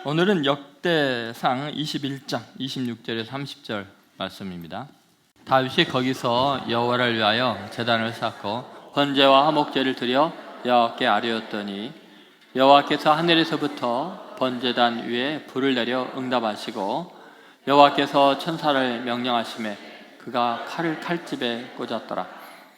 오늘은 역대상 21장 26절에서 30절 말씀입니다. 다윗이 거기서 여호와를 위하여 제단을 쌓고 번제와 화목제를 드려 여호와께 아뢰었더니 여호와께서 하늘에서부터 번제단 위에 불을 내려 응답하시고 여호와께서 천사를 명령하시매 그가 칼을 칼집에 꽂았더라.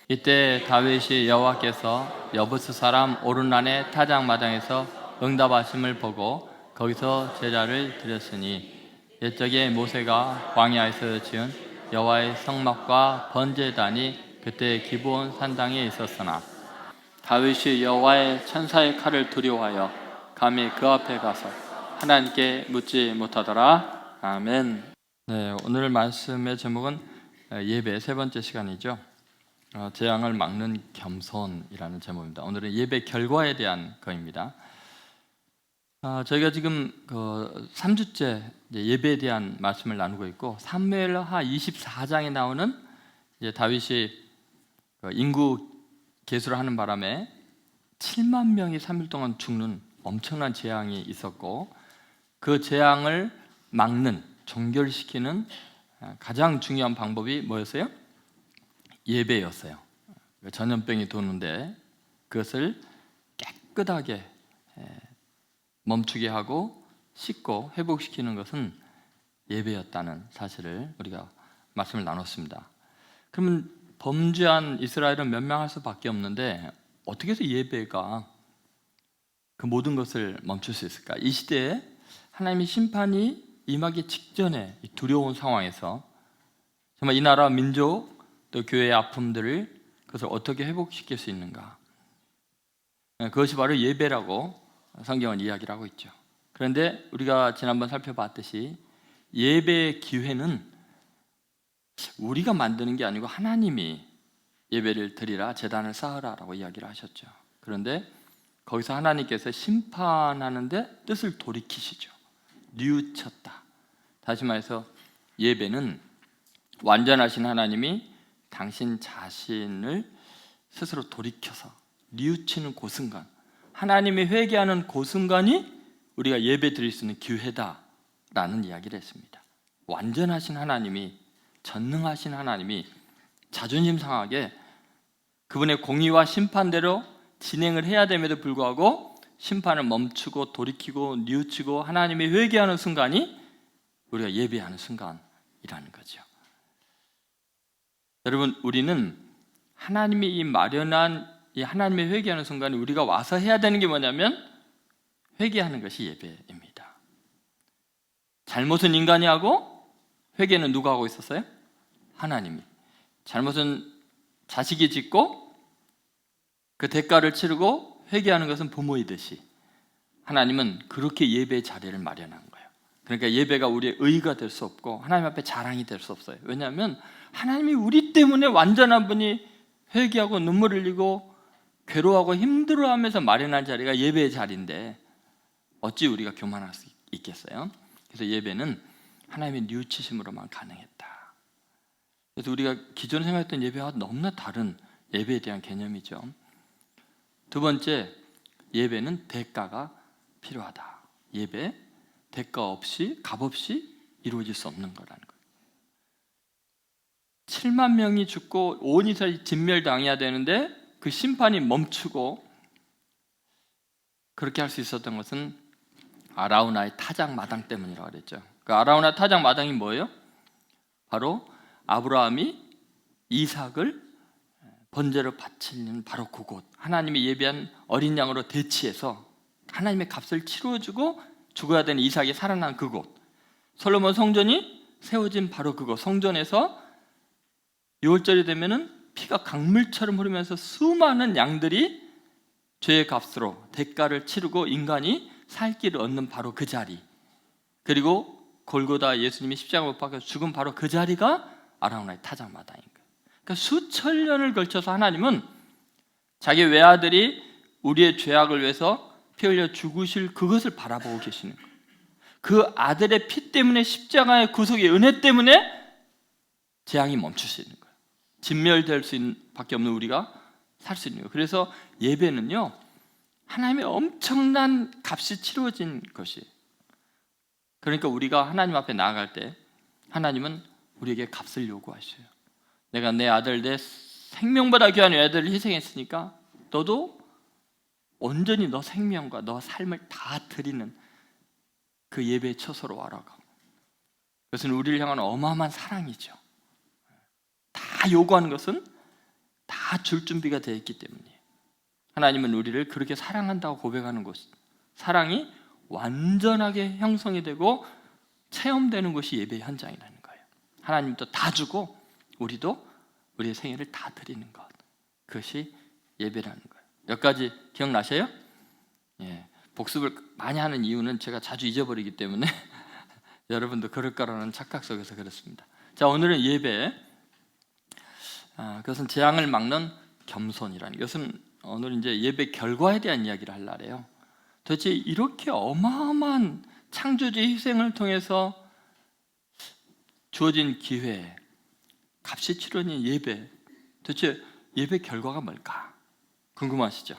이때 다윗이 여호와께서 여부스 사람 오르난의 타작마당에서 응답하심을 보고 거기서 제사를 드렸으니 옛적에 모세가 광야에서 지은 여호와의 성막과 번제단이 그때 기브온 산당에 있었으나 다윗이 여호와의 천사의 칼을 두려워하여 감히 그 앞에 가서 하나님께 묻지 못하더라. 아멘. 네, 오늘 말씀의 제목은 예배 세 번째 시간이죠. 재앙을 막는 겸손이라는 제목입니다. 오늘은 예배 결과에 대한 거입니다. 저희가 지금 3주째 예배에 대한 말씀을 나누고 있고 사무엘하 24장에 나오는 다윗이 인구 계수를 하는 바람에 7만 명이 3일 동안 죽는 엄청난 재앙이 있었고 그 재앙을 막는, 종결시키는 가장 중요한 방법이 뭐였어요? 예배였어요. 전염병이 도는데 그것을 깨끗하게 멈추게 하고 씻고 회복시키는 것은 예배였다는 사실을 우리가 말씀을 나눴습니다. 그러면 범죄한 이스라엘은 멸망할 수밖에 없는데 어떻게 해서 예배가 그 모든 것을 멈출 수 있을까? 이 시대에 하나님의 심판이 임하기 직전에 두려운 상황에서 정말 이 나라 민족 또 교회의 아픔들을 그것을 어떻게 회복시킬 수 있는가? 그것이 바로 예배라고 성경은 이야기를 하고 있죠. 그런데 우리가 지난번 살펴봤듯이 예배의 기회는 우리가 만드는 게 아니고 하나님이 예배를 드리라, 제단을 쌓으라라고 이야기를 하셨죠. 그런데 거기서 하나님께서 심판하는데 뜻을 돌이키시죠. 뉘우쳤다. 다시 말해서 예배는 완전하신 하나님이 당신 자신을 스스로 돌이켜서 뉘우치는 그 순간, 하나님이 회개하는 그 순간이 우리가 예배 드릴 수 있는 기회다라는 이야기를 했습니다. 완전하신 하나님이, 전능하신 하나님이 자존심 상하게 그분의 공의와 심판대로 진행을 해야 됨에도 불구하고 심판을 멈추고 돌이키고 뉘우치고 하나님이 회개하는 순간이 우리가 예배하는 순간이라는 거죠. 여러분, 우리는 하나님이 이 마련한 이 하나님의 회개하는 순간에 우리가 와서 해야 되는 게 뭐냐면 회개하는 것이 예배입니다. 잘못은 인간이 하고 회개는 누가 하고 있었어요? 하나님이. 잘못은 자식이 짓고 그 대가를 치르고 회개하는 것은 부모이듯이 하나님은 그렇게 예배의 자리를 마련한 거예요. 그러니까 예배가 우리의 의의가 될 수 없고 하나님 앞에 자랑이 될 수 없어요. 왜냐하면 하나님이 우리 때문에 완전한 분이 회개하고 눈물 흘리고 괴로워하고 힘들어하면서 마련한 자리가 예배의 자리인데 어찌 우리가 교만할 수 있겠어요? 그래서 예배는 하나님의 뉘우치심으로만 가능했다. 그래서 우리가 기존에 생각했던 예배와 너무나 다른 예배에 대한 개념이죠. 두 번째, 예배는 대가가 필요하다. 예배, 대가 없이, 값 없이 이루어질 수 없는 거라는 거예요. 7만 명이 죽고 온 이스라엘이 진멸당해야 되는데 그 심판이 멈추고 그렇게 할 수 있었던 것은 아라우나의 타작마당 때문이라고 그랬죠. 그 아라우나 타작마당이 뭐예요? 바로 아브라함이 이삭을 번제로 바치는 바로 그곳, 하나님이 예비한 어린 양으로 대치해서 하나님의 값을 치러주고 죽어야 되는 이삭이 살아난 그곳, 솔로몬 성전이 세워진 바로 그곳, 성전에서 6월절이 되면은 피가 강물처럼 흐르면서 수많은 양들이 죄의 값으로 대가를 치르고 인간이 살 길을 얻는 바로 그 자리, 그리고 골고다 예수님이 십자가 못 박혀 죽은 바로 그 자리가 아라우나의 타작마당인 거예요. 그러니까 수천 년을 걸쳐서 하나님은 자기 외아들이 우리의 죄악을 위해서 피 흘려 죽으실 그것을 바라보고 계시는 거예요. 그 아들의 피 때문에 십자가의 구속의 은혜 때문에 재앙이 멈출 수 있는 거예요. 진멸될 수 밖에 없는 우리가 살 수 있는 거예요. 그래서 예배는요, 하나님의 엄청난 값이 치루어진 것이, 그러니까 우리가 하나님 앞에 나아갈 때 하나님은 우리에게 값을 요구하셔요. 내가 내 아들, 내 생명보다 귀한 애들을 희생했으니까 너도 온전히 너 생명과 너 삶을 다 드리는 그 예배의 처소로 와라고. 그것은 우리를 향한 어마어마한 사랑이죠. 다 요구하는 것은 다 줄 준비가 되어 있기 때문이에요. 하나님은 우리를 그렇게 사랑한다고 고백하는 곳, 사랑이 완전하게 형성이 되고 체험되는 것이 예배 현장이라는 거예요. 하나님도 다 주고 우리도 우리의 생애를 다 드리는 것, 그것이 예배라는 거예요. 몇 가지 기억나세요? 예, 복습을 많이 하는 이유는 제가 자주 잊어버리기 때문에 여러분도 그럴 거라는 착각 속에서 그렇습니다. 자, 오늘은 예배, 그것은 재앙을 막는 겸손이라는 것은 오늘 이제 예배 결과에 대한 이야기를 하려래요. 도대체 이렇게 어마어마한 창조주의 희생을 통해서 주어진 기회, 값이 치러진 예배, 도대체 예배 결과가 뭘까? 궁금하시죠?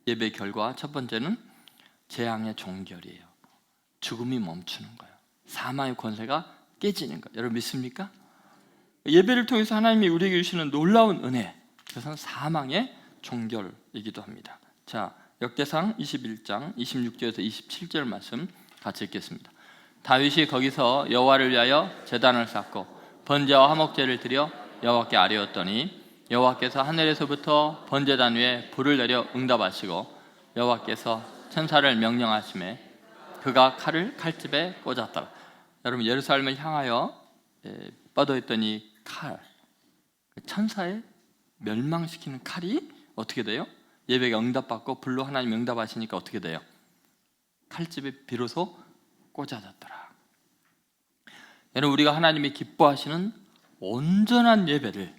예배 결과 첫 번째는 재앙의 종결이에요. 죽음이 멈추는 거예요. 사망의 권세가 깨지는 거예요. 여러분 믿습니까? 예배를 통해서 하나님이 우리에게 주시는 놀라운 은혜, 그것은 사망의 종결이기도 합니다. 자, 역대상 21장 26절에서 27절 말씀 같이 읽겠습니다. 다윗이 거기서 여호와를 위하여 제단을 쌓고 번제와 화목제를 드려 여호와께 아뢰었더니 여호와께서 하늘에서부터 번제단 위에 불을 내려 응답하시고 여호와께서 천사를 명령하심에 그가 칼을 칼집에 꽂았더라. 여러분 예루살렘을 향하여 뻗어있던 이 칼, 천사의 멸망시키는 칼이 어떻게 돼요? 예배가 응답받고 불로 하나님 응답하시니까 어떻게 돼요? 칼집에 비로소 꽂아졌더라. 여러분 우리가 하나님이 기뻐하시는 온전한 예배를,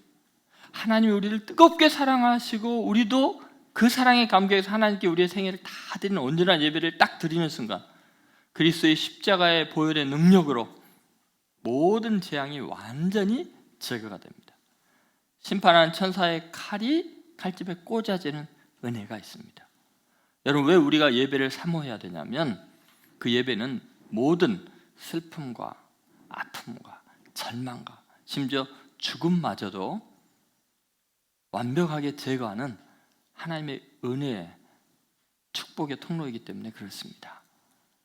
하나님이 우리를 뜨겁게 사랑하시고 우리도 그 사랑에 감격해서 하나님께 우리의 생애를 다 드리는 온전한 예배를 딱 드리는 순간 그리스도의 십자가의 보혈의 능력으로 모든 재앙이 완전히 제거가 됩니다. 심판하는 천사의 칼이 칼집에 꽂아지는 은혜가 있습니다. 여러분 왜 우리가 예배를 사모해야 되냐면 그 예배는 모든 슬픔과 아픔과 절망과 심지어 죽음마저도 완벽하게 제거하는 하나님의 은혜의 축복의 통로이기 때문에 그렇습니다.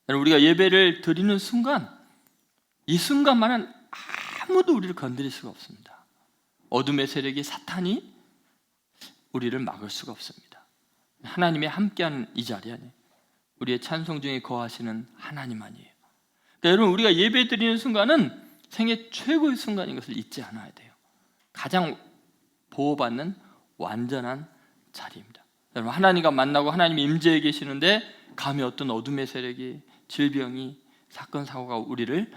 여러분 우리가 예배를 드리는 순간 이 순간만은 아무도 우리를 건드릴 수가 없습니다. 어둠의 세력이 사탄이 우리를 막을 수가 없습니다. 하나님이 함께하는 이 자리 안에 우리의 찬송 중에 거하시는 하나님 아니에요. 그러니까 여러분 우리가 예배 드리는 순간은 생애 최고의 순간인 것을 잊지 않아야 돼요. 가장 보호받는 완전한 자리입니다. 여러분 하나님과 만나고 하나님이 임재해 계시는데 감히 어떤 어둠의 세력이, 질병이, 사건 사고가 우리를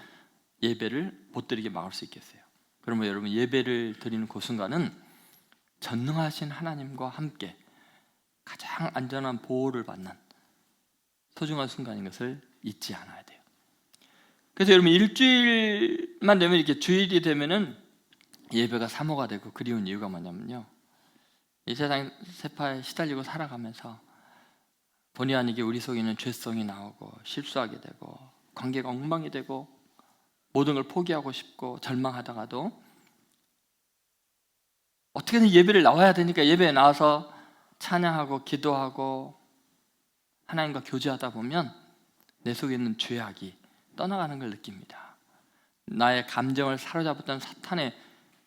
예배를 못 드리게 막을 수 있겠어요? 그러면 여러분 예배를 드리는 그 순간은 전능하신 하나님과 함께 가장 안전한 보호를 받는 소중한 순간인 것을 잊지 않아야 돼요. 그래서 여러분 일주일만 되면 이렇게 주일이 되면은 예배가 사모가 되고 그리운 이유가 뭐냐면요, 이 세상 세파에 시달리고 살아가면서 본의 아니게 우리 속에 있는 죄성이 나오고 실수하게 되고 관계가 엉망이 되고 모든 걸 포기하고 싶고 절망하다가도 어떻게든 예배를 나와야 되니까 예배에 나와서 찬양하고 기도하고 하나님과 교제하다 보면 내 속에 있는 죄악이 떠나가는 걸 느낍니다. 나의 감정을 사로잡았던 사탄의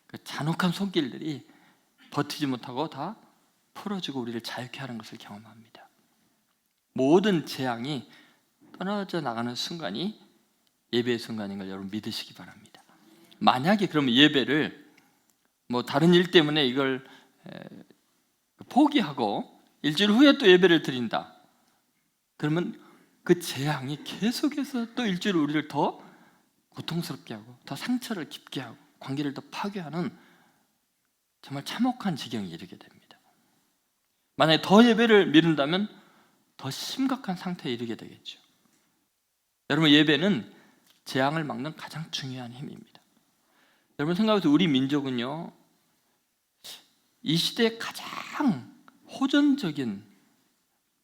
그 잔혹한 손길들이 버티지 못하고 다 풀어주고 우리를 자유케 하는 것을 경험합니다. 모든 재앙이 떨어져 나가는 순간이 예배의 순간인 걸 여러분 믿으시기 바랍니다. 만약에 그러면 예배를 뭐 다른 일 때문에 이걸 포기하고 일주일 후에 또 예배를 드린다, 그러면 그 재앙이 계속해서 또 일주일 우리를 더 고통스럽게 하고 더 상처를 깊게 하고 관계를 더 파괴하는 정말 참혹한 지경에 이르게 됩니다. 만약에 더 예배를 미룬다면 더 심각한 상태에 이르게 되겠죠. 여러분 예배는 재앙을 막는 가장 중요한 힘입니다. 여러분 생각해보세요. 우리 민족은요 이 시대에 가장 호전적인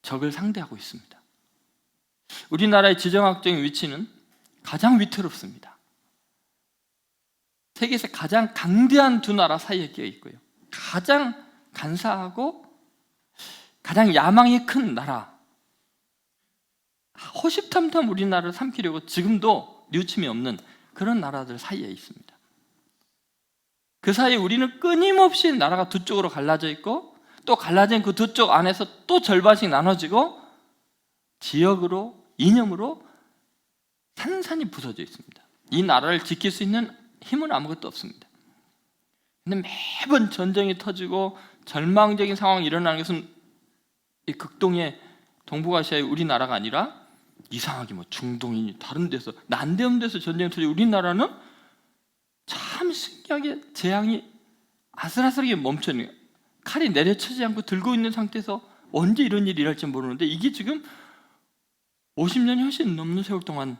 적을 상대하고 있습니다. 우리나라의 지정학적인 위치는 가장 위태롭습니다. 세계에서 가장 강대한 두 나라 사이에 끼어 있고요. 가장 간사하고 가장 야망이 큰 나라, 호시탐탐 우리나라를 삼키려고 지금도 뉘우침이 없는 그런 나라들 사이에 있습니다. 그 사이에 우리는 끊임없이 나라가 두 쪽으로 갈라져 있고, 또 갈라진 그 두 쪽 안에서 또 절반씩 나눠지고, 지역으로, 이념으로 산산이 부서져 있습니다. 이 나라를 지킬 수 있는 힘은 아무것도 없습니다. 근데 매번 전쟁이 터지고 절망적인 상황이 일어나는 것은 이 극동의 동북아시아의 우리나라가 아니라 이상하게 뭐 중동이니 다른 데서 난데없는 데서 전쟁이 터지고, 우리나라는 참 신기하게 재앙이 아슬아슬하게 멈춰있는 거예요. 칼이 내려치지 않고 들고 있는 상태에서 언제 이런 일이 일어날지 모르는데, 이게 지금 50년이 훨씬 넘는 세월 동안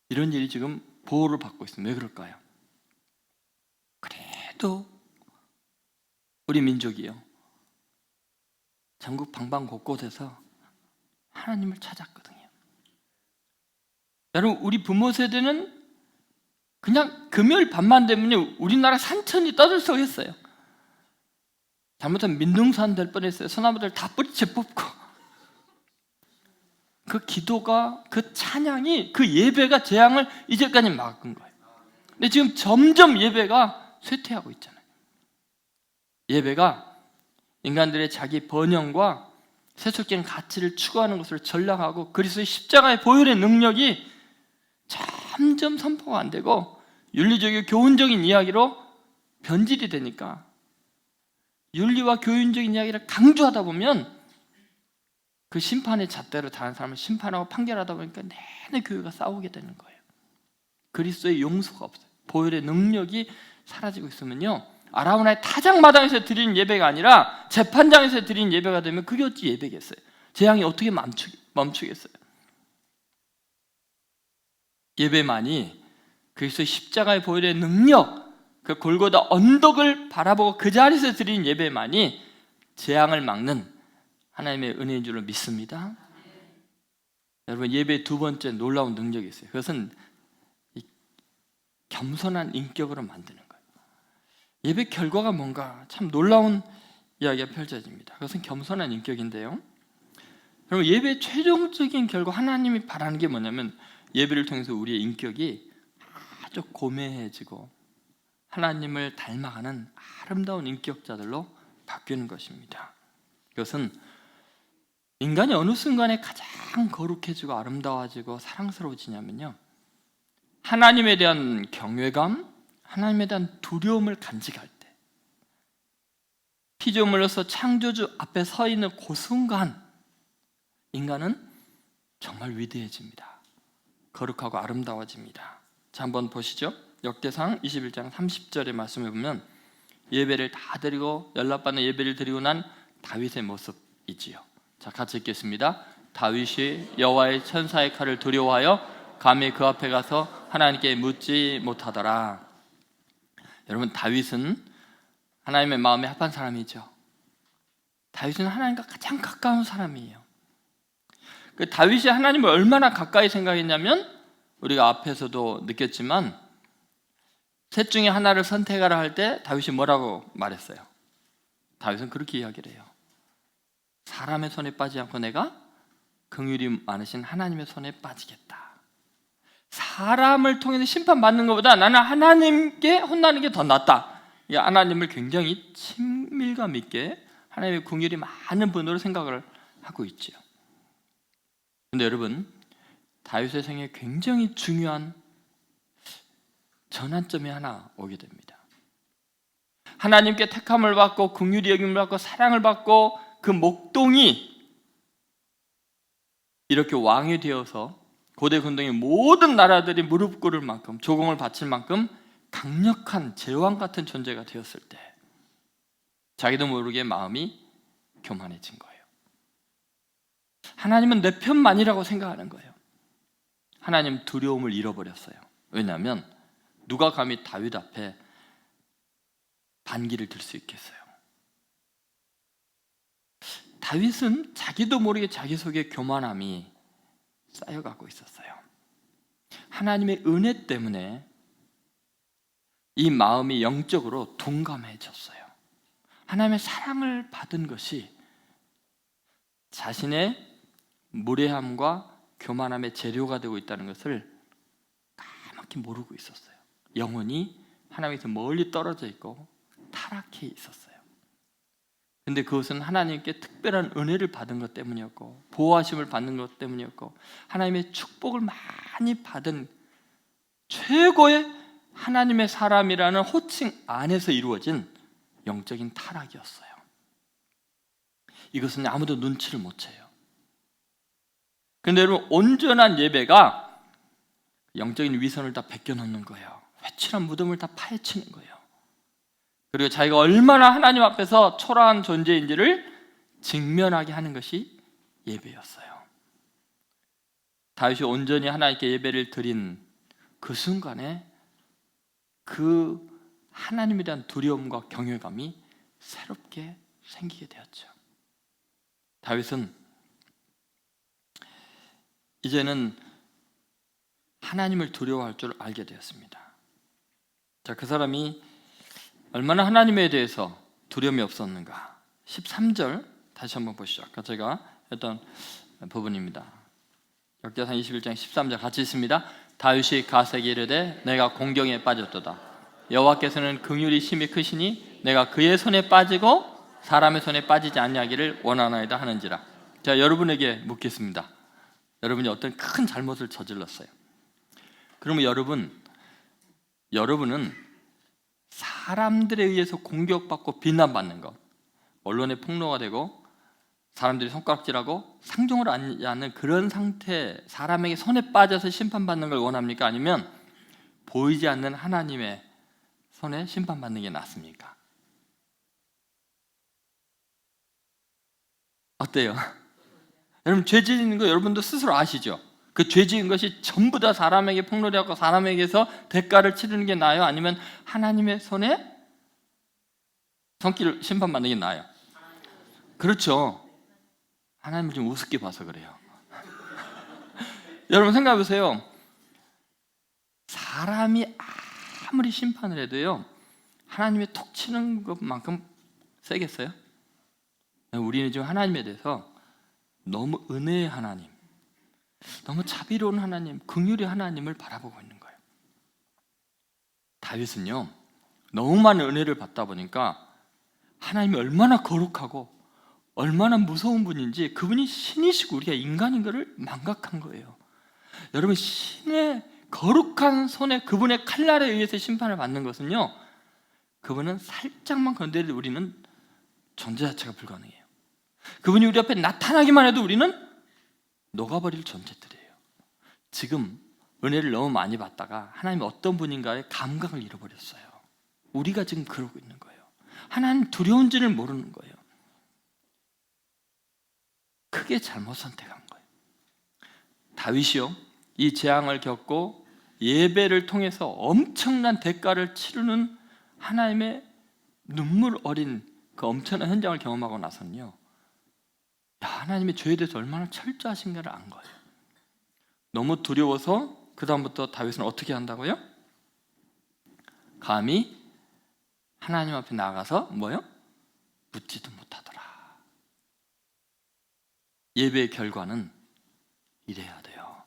이런 일이 지금 보호를 받고 있습니다. 왜 그럴까요? 그래도 우리 민족이요, 전국 방방 곳곳에서 하나님을 찾았거든요. 여러분, 우리 부모 세대는 그냥 금요일 밤만 되면 우리나라 산천이 떠들썩했어요. 잘못하면 민둥산 될 뻔했어요. 소나무들 다 뿌리채 뽑고. 그 기도가, 그 찬양이, 그 예배가 재앙을 이제까지 막은 거예요. 근데 지금 점점 예배가 쇠퇴하고 있잖아요. 예배가 인간들의 자기 번영과 세속적인 가치를 추구하는 것을 전락하고, 그리스도의 십자가의 보혈의 능력이 점점 선포가 안 되고 윤리적이고 교훈적인 이야기로 변질이 되니까, 윤리와 교훈적인 이야기를 강조하다 보면 그 심판의 잣대로 다른 사람을 심판하고 판결하다 보니까 내내 교회가 싸우게 되는 거예요. 그리스도의 용서가 없어요. 보혈의 능력이 사라지고 있으면요, 아라우나의 타작마당에서 드리는 예배가 아니라 재판장에서 드리는 예배가 되면 그게 어찌 예배겠어요? 재앙이 어떻게 멈추겠어요? 예배만이 그리스도의 십자가의 보혈의 능력, 그 골고다 언덕을 바라보고 그 자리에서 드리는 예배만이 재앙을 막는 하나님의 은혜인 줄로 믿습니다. 여러분, 예배의 두 번째 놀라운 능력이 있어요. 그것은 겸손한 인격으로 만드는 거예요. 예배 결과가 뭔가 참 놀라운 이야기가 펼쳐집니다. 그것은 겸손한 인격인데요, 여러분, 예배의 최종적인 결과, 하나님이 바라는 게 뭐냐면 예배를 통해서 우리의 인격이 아주 고매해지고 하나님을 닮아가는 아름다운 인격자들로 바뀌는 것입니다. 이것은 인간이 어느 순간에 가장 거룩해지고 아름다워지고 사랑스러워지냐면요, 하나님에 대한 경외감, 하나님에 대한 두려움을 간직할 때, 피조물로서 창조주 앞에 서 있는 그 순간 인간은 정말 위대해집니다. 거룩하고 아름다워집니다. 자, 한번 보시죠. 역대상 21장 30절의 말씀을 보면 예배를 다 드리고 연락받는 예배를 드리고 난 다윗의 모습이지요. 자, 같이 읽겠습니다. 다윗이 여호와의 천사의 칼을 두려워하여 감히 그 앞에 가서 하나님께 묻지 못하더라. 여러분, 다윗은 하나님의 마음에 합한 사람이죠. 다윗은 하나님과 가장 가까운 사람이에요. 그 다윗이 하나님을 얼마나 가까이 생각했냐면, 우리가 앞에서도 느꼈지만 셋 중에 하나를 선택하라 할 때 다윗이 뭐라고 말했어요? 다윗은 그렇게 이야기를 해요. 사람의 손에 빠지지 않고 내가 긍휼이 많으신 하나님의 손에 빠지겠다. 사람을 통해서 심판받는 것보다 나는 하나님께 혼나는 게 더 낫다. 하나님을 굉장히 친밀감 있게 하나님의 긍휼이 많은 분으로 생각을 하고 있죠. 그런데 여러분, 다윗의 생에 굉장히 중요한 전환점이 하나 오게 됩니다. 하나님께 택함을 받고 긍휼히 여김을 받고 사랑을 받고 그 목동이 이렇게 왕이 되어서 고대 근동의 모든 나라들이 무릎 꿇을 만큼, 조공을 바칠 만큼 강력한 제왕 같은 존재가 되었을 때 자기도 모르게 마음이 교만해진 거예요. 하나님은 내 편만이라고 생각하는 거예요. 하나님 두려움을 잃어버렸어요. 왜냐하면 누가 감히 다윗 앞에 반기를 들 수 있겠어요? 다윗은 자기도 모르게 자기 속에 교만함이 쌓여가고 있었어요. 하나님의 은혜 때문에 이 마음이 영적으로 둔감해졌어요. 하나님의 사랑을 받은 것이 자신의 무례함과 교만함의 재료가 되고 있다는 것을 까맣게 모르고 있었어요. 영혼이 하나님에서 멀리 떨어져 있고 타락해 있었어요. 근데 그것은 하나님께 특별한 은혜를 받은 것 때문이었고 보호하심을 받는 것 때문이었고 하나님의 축복을 많이 받은 최고의 하나님의 사람이라는 호칭 안에서 이루어진 영적인 타락이었어요. 이것은 아무도 눈치를 못 채요. 그런데 여러분, 온전한 예배가 영적인 위선을 다 벗겨놓는 거예요. 회칠한 무덤을 다 파헤치는 거예요. 그리고 자기가 얼마나 하나님 앞에서 초라한 존재인지를 직면하게 하는 것이 예배였어요. 다윗이 온전히 하나님께 예배를 드린 그 순간에 그 하나님에 대한 두려움과 경외감이 새롭게 생기게 되었죠. 다윗은 이제는 하나님을 두려워할 줄 알게 되었습니다. 자, 그 사람이 얼마나 하나님에 대해서 두려움이 없었는가. 13절 다시 한번 보시죠. 아까 제가 했던 부분입니다. 역대상 21장 13절 같이 있습니다. 다윗이 갓에게 이르되 내가 공경에 빠졌도다. 여호와께서는 긍휼이 심히 크시니 내가 그의 손에 빠지고 사람의 손에 빠지지 아니하기를 원하나이다 하는지라. 자, 여러분에게 묻겠습니다. 여러분이 어떤 큰 잘못을 저질렀어요. 그러면 여러분은 사람들에 의해서 공격받고 비난받는 것, 언론의 폭로가 되고 사람들이 손가락질하고 상종을 하지 않는 그런 상태, 사람에게 손에 빠져서 심판받는 걸 원합니까? 아니면 보이지 않는 하나님의 손에 심판받는 게 낫습니까? 어때요? 여러분, 죄 지은 거 여러분도 스스로 아시죠? 그 죄 지은 것이 전부 다 사람에게 폭로되었고 사람에게서 대가를 치르는 게 나아요? 아니면 하나님의 손에 손길 심판받는 게 나아요? 그렇죠. 하나님을 좀 우습게 봐서 그래요. 여러분 생각해 보세요. 사람이 아무리 심판을 해도요, 하나님이 톡 치는 것만큼 세겠어요? 우리는 지금 하나님에 대해서 너무 은혜의 하나님, 너무 자비로운 하나님, 긍휼의 하나님을 바라보고 있는 거예요. 다윗은요, 너무 많은 은혜를 받다 보니까 하나님이 얼마나 거룩하고 얼마나 무서운 분인지, 그분이 신이시고 우리가 인간인 것을 망각한 거예요. 여러분, 신의 거룩한 손에 그분의 칼날에 의해서 심판을 받는 것은요, 그분은 살짝만 건드려도 우리는 존재 자체가 불가능해요. 그분이 우리 앞에 나타나기만 해도 우리는 녹아버릴 존재들이에요. 지금 은혜를 너무 많이 받다가 하나님이 어떤 분인가의 감각을 잃어버렸어요. 우리가 지금 그러고 있는 거예요. 하나님 두려운지를 모르는 거예요. 크게 잘못 선택한 거예요. 다윗이요, 이 재앙을 겪고 예배를 통해서 엄청난 대가를 치르는 하나님의 눈물 어린 그 엄청난 현장을 경험하고 나서는요, 하나님의 죄에 대해서 얼마나 철저하신가를 안 거예요. 너무 두려워서 그 다음부터 다윗은 어떻게 한다고요? 감히 하나님 앞에 나가서 뭐요? 묻지도 못하더라. 예배의 결과는 이래야 돼요.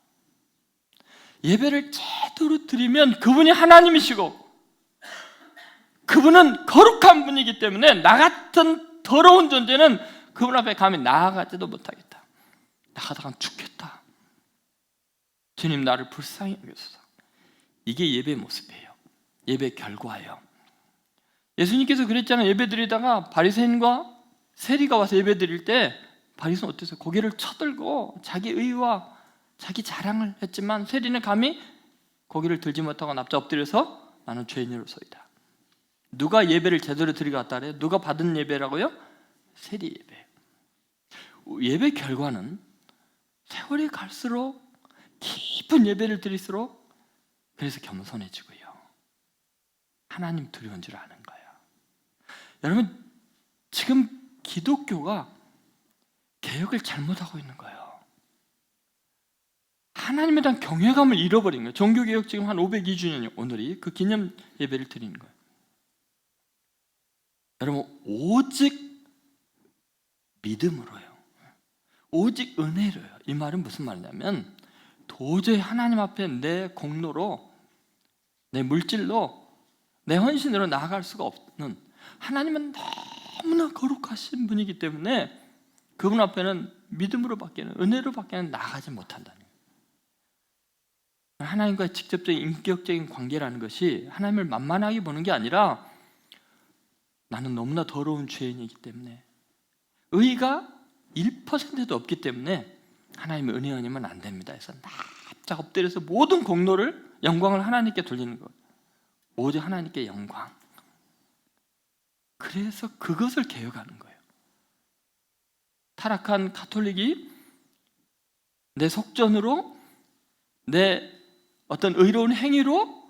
예배를 제대로 드리면 그분이 하나님이시고 그분은 거룩한 분이기 때문에 나 같은 더러운 존재는 그분 앞에 감히 나아가지도 못하겠다. 나가다간 죽겠다. 주님, 나를 불쌍히 여기소서. 이게 예배의 모습이에요. 예배의 결과예요. 예수님께서 그랬잖아요. 예배 드리다가 바리새인과 세리가 와서 예배 드릴 때 바리새인은 어땠어요? 고개를 쳐들고 자기 의와 자기 자랑을 했지만 세리는 감히 고개를 들지 못하고 납작 엎드려서 나는 죄인으로서이다. 누가 예배를 제대로 드리고 왔다 그래요? 누가 받은 예배라고요? 세리 예배. 예배 결과는 세월이 갈수록 깊은 예배를 드릴수록 그래서 겸손해지고요, 하나님 두려운 줄 아는 거예요. 여러분, 지금 기독교가 개혁을 잘못하고 있는 거예요. 하나님에 대한 경외감을 잃어버린 거예요. 종교개혁 지금 한 502주년이에요. 오늘이 그 기념 예배를 드리는 거예요. 여러분, 오직 믿음으로요, 오직 은혜로요. 이 말은 무슨 말이냐면 도저히 하나님 앞에 내 공로로, 내 물질로, 내 헌신으로 나아갈 수가 없는, 하나님은 너무나 거룩하신 분이기 때문에 그분 앞에는 믿음으로밖에는, 은혜로밖에는 나아가지 못한다는 거예요. 하나님과의 직접적인 인격적인 관계라는 것이 하나님을 만만하게 보는 게 아니라 나는 너무나 더러운 죄인이기 때문에, 의의가 1%도 없기 때문에 하나님의 은혜 아니면 안 됩니다. 그래서 납작 엎드려서 모든 공로를, 영광을 하나님께 돌리는 것, 오직 하나님께 영광. 그래서 그것을 개혁하는 거예요. 타락한 가톨릭이 내 속전으로, 내 어떤 의로운 행위로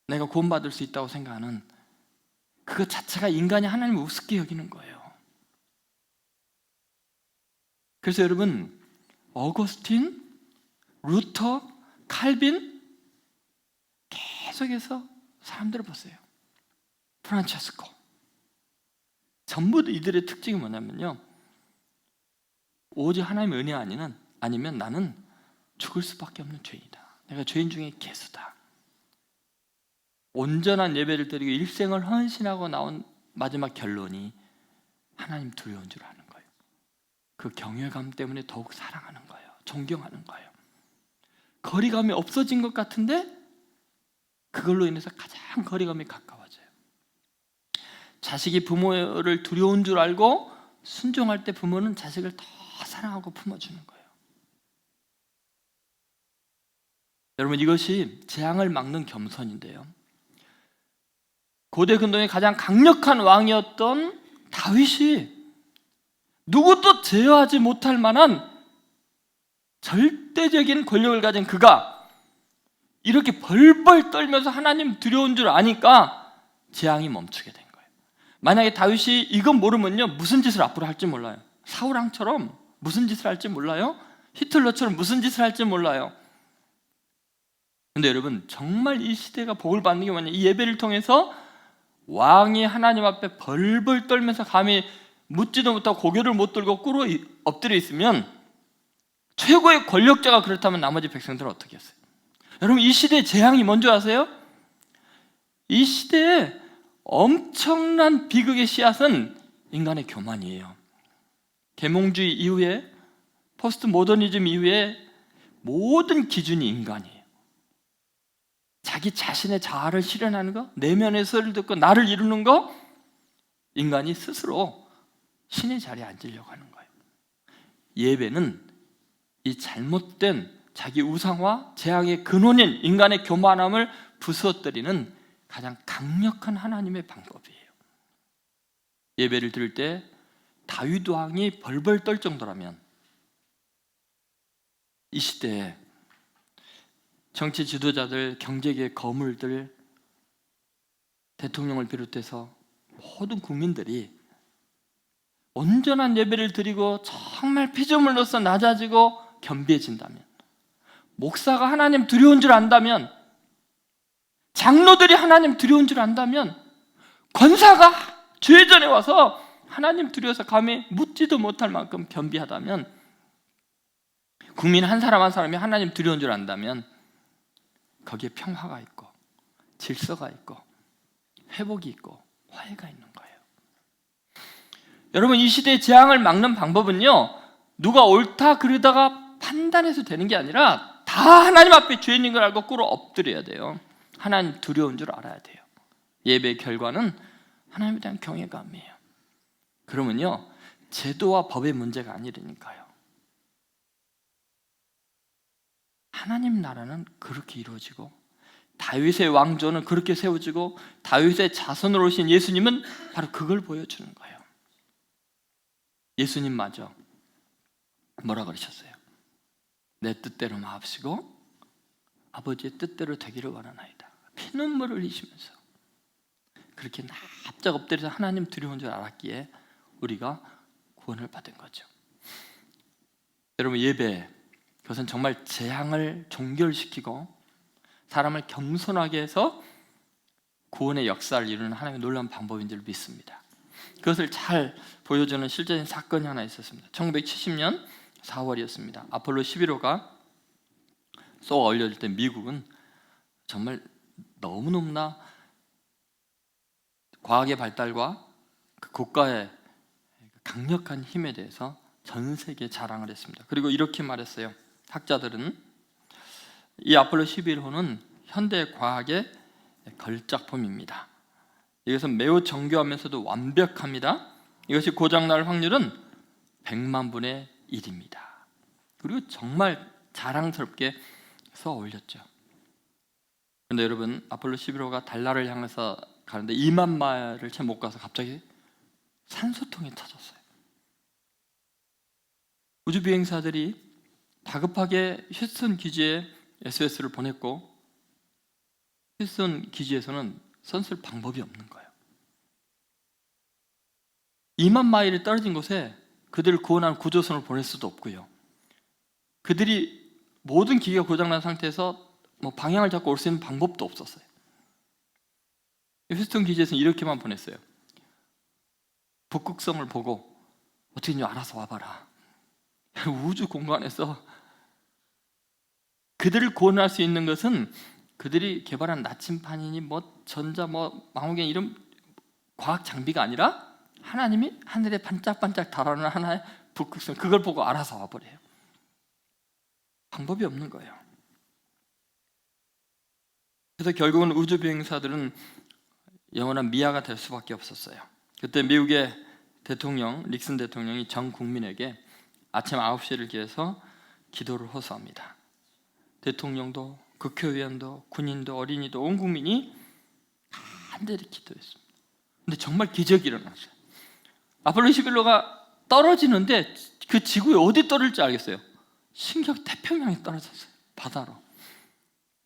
내가 구원받을 수 있다고 생각하는 그것 자체가 인간이 하나님을 우습게 여기는 거예요. 그래서 여러분, 어거스틴, 루터, 칼빈, 계속해서 사람들을 보세요. 프란체스코, 전부 이들의 특징이 뭐냐면요, 오직 하나님의 은혜 아니면 나는 죽을 수밖에 없는 죄인이다. 내가 죄인 중에 개수다. 온전한 예배를 드리고 일생을 헌신하고 나온 마지막 결론이 하나님 두려운 줄 아는 거예요. 그 경외감 때문에 더욱 사랑하는 거예요. 존경하는 거예요. 거리감이 없어진 것 같은데 그걸로 인해서 가장 거리감이 가까워져요. 자식이 부모를 두려운 줄 알고 순종할 때 부모는 자식을 더 사랑하고 품어주는 거예요. 여러분, 이것이 재앙을 막는 겸손인데요, 고대 근동의 가장 강력한 왕이었던 다윗이 누구도 제어하지 못할 만한 절대적인 권력을 가진 그가 이렇게 벌벌 떨면서 하나님 두려운 줄 아니까 재앙이 멈추게 된 거예요. 만약에 다윗이 이건 모르면요, 무슨 짓을 앞으로 할지 몰라요. 사울왕처럼 무슨 짓을 할지 몰라요. 히틀러처럼 무슨 짓을 할지 몰라요. 근데 여러분, 정말 이 시대가 복을 받는 게 뭐냐, 이 예배를 통해서 왕이 하나님 앞에 벌벌 떨면서 감히 묻지도 못하고 고개를 못 들고 꿇어 엎드려 있으면, 최고의 권력자가 그렇다면 나머지 백성들은 어떻게 했어요? 여러분, 이 시대의 재앙이 뭔지 아세요? 이 시대에 엄청난 비극의 씨앗은 인간의 교만이에요. 계몽주의 이후에, 포스트 모더니즘 이후에 모든 기준이 인간이에요. 자기 자신의 자아를 실현하는 거, 내면의 소리를 듣고 나를 이루는 거, 인간이 스스로 신의 자리에 앉으려고 하는 거예요. 예배는 이 잘못된 자기 우상화, 재앙의 근원인 인간의 교만함을 부수어뜨리는 가장 강력한 하나님의 방법이에요. 예배를 드릴 때 다윗 왕이 벌벌 떨 정도라면 이 시대에 정치 지도자들, 경제계 거물들, 대통령을 비롯해서 모든 국민들이 온전한 예배를 드리고 정말 피조물로서 낮아지고 겸비해진다면, 목사가 하나님 두려운 줄 안다면, 장로들이 하나님 두려운 줄 안다면, 권사가 죄전에 와서 하나님 두려워서 감히 묻지도 못할 만큼 겸비하다면, 국민 한 사람 한 사람이 하나님 두려운 줄 안다면 거기에 평화가 있고 질서가 있고 회복이 있고 화해가 있는 거예요. 여러분, 이 시대의 재앙을 막는 방법은요, 누가 옳다 그러다가 판단해서 되는 게 아니라 다 하나님 앞에 죄인인 걸 알고 꿇어 엎드려야 돼요. 하나님 두려운 줄 알아야 돼요. 예배의 결과는 하나님에 대한 경외감이에요. 그러면요, 제도와 법의 문제가 아니라니까요. 하나님 나라는 그렇게 이루어지고, 다윗의 왕조는 그렇게 세워지고, 다윗의 자손으로 오신 예수님은 바로 그걸 보여주는 거예요. 예수님마저 뭐라 그러셨어요? 내 뜻대로 마옵시고 아버지의 뜻대로 되기를 원하나이다. 피눈물을 흘리시면서 그렇게 납작 엎드려서 하나님 두려운 줄 알았기에 우리가 구원을 받은 거죠. 여러분, 예배 그것은 정말 재앙을 종결시키고 사람을 겸손하게 해서 구원의 역사를 이루는 하나님의 놀라운 방법인 줄 믿습니다. 그것을 잘 보여주는 실제적인 사건이 하나 있었습니다. 1970년 4월이었습니다. 아폴로 11호가 쏘아 올려질 때 미국은 정말 너무너무나 과학의 발달과 그 국가의 강력한 힘에 대해서 전 세계에 자랑을 했습니다. 그리고 이렇게 말했어요. 학자들은 이 아폴로 11호는 현대 과학의 걸작품입니다. 이것은 매우 정교하면서도 완벽합니다. 이것이 고장날 확률은 100만 분의 1입니다. 그리고 정말 자랑스럽게 쏘아 올렸죠. 그런데 여러분, 아폴로 11호가 달나라를 향해서 가는데 2만 마일을 채 못 가서 갑자기 산소통이 터졌어요. 우주비행사들이 다급하게 휴스턴 기지에 SOS를 보냈고 휴스턴 기지에서는 선쓸 방법이 없는 거예요. 2만 마일이 떨어진 곳에 그들을 구원한 구조선을 보낼 수도 없고요. 그들이 모든 기기가 고장난 상태에서 방향을 잡고 올 수 있는 방법도 없었어요. 휴스턴 기지에서는 이렇게만 보냈어요. 북극성을 보고 어떻게든지 알아서 와봐라. 우주 공간에서 그들을 구원할 수 있는 것은 그들이 개발한 나침반이니 전자 망원경 이런 과학 장비가 아니라 하나님이 하늘에 반짝반짝 달아오는 하나의 북극성, 그걸 보고 알아서 와버려요. 방법이 없는 거예요. 그래서 결국은 우주비행사들은 영원한 미아가 될 수밖에 없었어요. 그때 미국의 대통령 닉슨 대통령이 전 국민에게 아침 9시를 기해서 기도를 호소합니다. 대통령도 국회의원도 군인도 어린이도 온 국민이 간절히 기도했습니다. 근데 정말 기적이 일어났어요. 아폴로 11호가 떨어지는데 그 지구에 어디 떨어질지 알겠어요. 신기하게 태평양에 떨어졌어요. 바다로.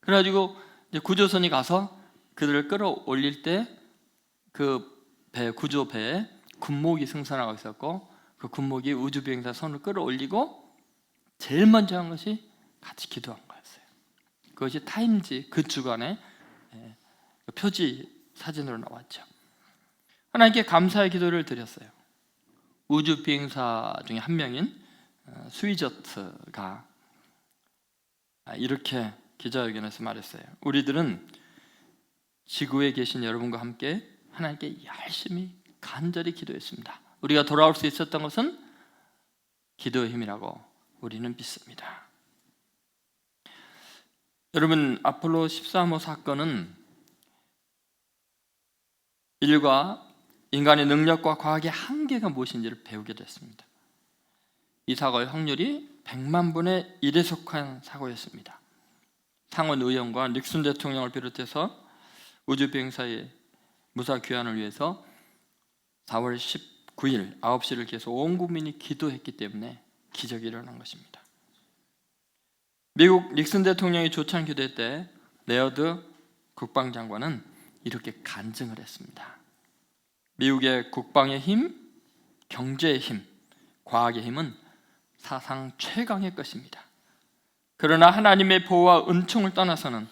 그래가지고 이제 구조선이 가서 그들을 끌어올릴 때 그 구조 배에 군목이 승선하고 있었고 그 군목이 우주비행사 선을 끌어올리고 제일 먼저 한 것이 같이 기도한 거였어요. 그것이 타임지 그 주간에 표지 사진으로 나왔죠. 하나님께 감사의 기도를 드렸어요. 우주비행사 중에 한 명인 스위저트가 이렇게 기자회견에서 말했어요. 우리들은 지구에 계신 여러분과 함께 하나님께 열심히 간절히 기도했습니다. 우리가 돌아올 수 있었던 것은 기도의 힘이라고 우리는 믿습니다. 여러분, 아폴로 13호 사건은 인간의 능력과 과학의 한계가 무엇인지를 배우게 됐습니다. 이 사고의 확률이 100만 분의 1에 속한 사고였습니다. 상원 의원과 닉슨 대통령을 비롯해서 우주비행사의 무사 귀환을 위해서 4월 19일 9시를 기해서 온 국민이 기도했기 때문에 기적이 일어난 것입니다. 미국 닉슨 대통령이 조찬 기도회 때 레어드 국방장관은 이렇게 간증을 했습니다. 미국의 국방의 힘, 경제의 힘, 과학의 힘은 사상 최강의 것입니다. 그러나 하나님의 보호와 은총을 떠나서는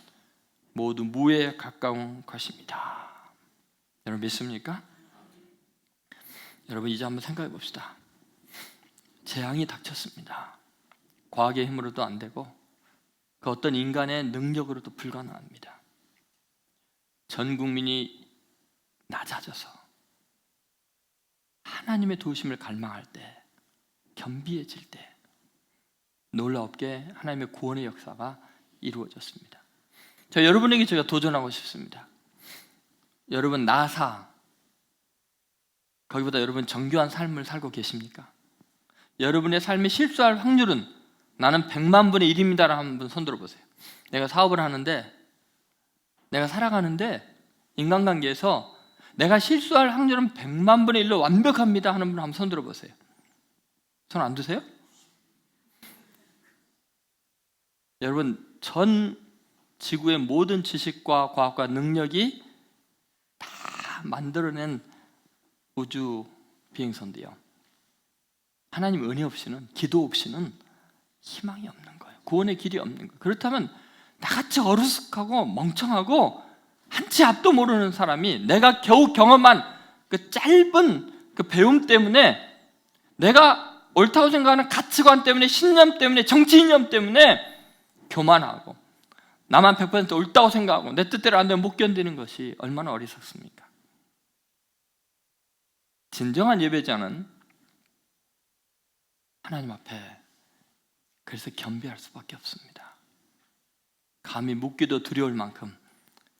모두 무에 가까운 것입니다. 여러분 믿습니까? 여러분 이제 한번 생각해 봅시다. 재앙이 닥쳤습니다. 과학의 힘으로도 안 되고 그 어떤 인간의 능력으로도 불가능합니다. 전 국민이 낮아져서 하나님의 도우심을 갈망할 때, 겸비해질 때 놀랍게 하나님의 구원의 역사가 이루어졌습니다. 여러분에게 제가 도전하고 싶습니다. 여러분 나사, 거기보다 여러분 정교한 삶을 살고 계십니까? 여러분의 삶이 실수할 확률은 나는 100만 분의 1입니다라고 한번 손 들어보세요. 내가 사업을 하는데, 내가 살아가는데 인간관계에서 내가 실수할 확률은 100만 분의 1로 완벽합니다 하는 분 한번 손 들어보세요. 손 안 드세요? 여러분 전 지구의 모든 지식과 과학과 능력이 다 만들어낸 우주 비행선인데요, 하나님 은혜 없이는, 기도 없이는 희망이 없는 거예요. 구원의 길이 없는 거예요. 그렇다면 나같이 어리숙하고 멍청하고 한치 앞도 모르는 사람이 내가 겨우 경험한 그 짧은 그 배움 때문에, 내가 옳다고 생각하는 가치관 때문에, 신념 때문에, 정치 이념 때문에 교만하고 나만 100% 옳다고 생각하고 내 뜻대로 안 되면 못 견디는 것이 얼마나 어리석습니까? 진정한 예배자는 하나님 앞에 그래서 겸비할 수밖에 없습니다. 감히 묻기도 두려울 만큼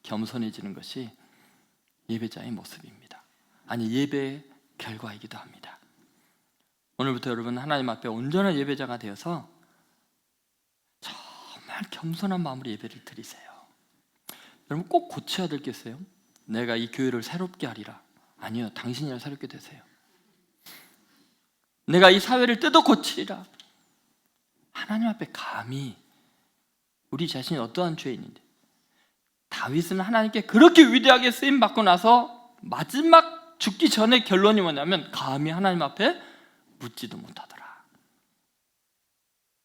겸손해지는 것이 예배자의 모습입니다. 아니, 예배의 결과이기도 합니다. 오늘부터 여러분 하나님 앞에 온전한 예배자가 되어서 정말 겸손한 마음으로 예배를 드리세요. 여러분 꼭 고쳐야 될 게 있어요. 내가 이 교회를 새롭게 하리라. 아니요, 당신이라 새롭게 되세요. 내가 이 사회를 뜯어 고치리라. 하나님 앞에 감히 우리 자신이 어떠한 죄인인데, 다윗은 하나님께 그렇게 위대하게 쓰임 받고 나서 마지막 죽기 전에 결론이 뭐냐면 감히 하나님 앞에 묻지도 못하더라.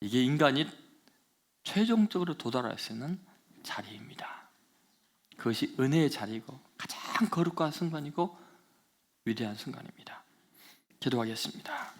이게 인간이 최종적으로 도달할 수 있는 자리입니다. 그것이 은혜의 자리이고 가장 거룩한 순간이고 위대한 순간입니다. 기도하겠습니다.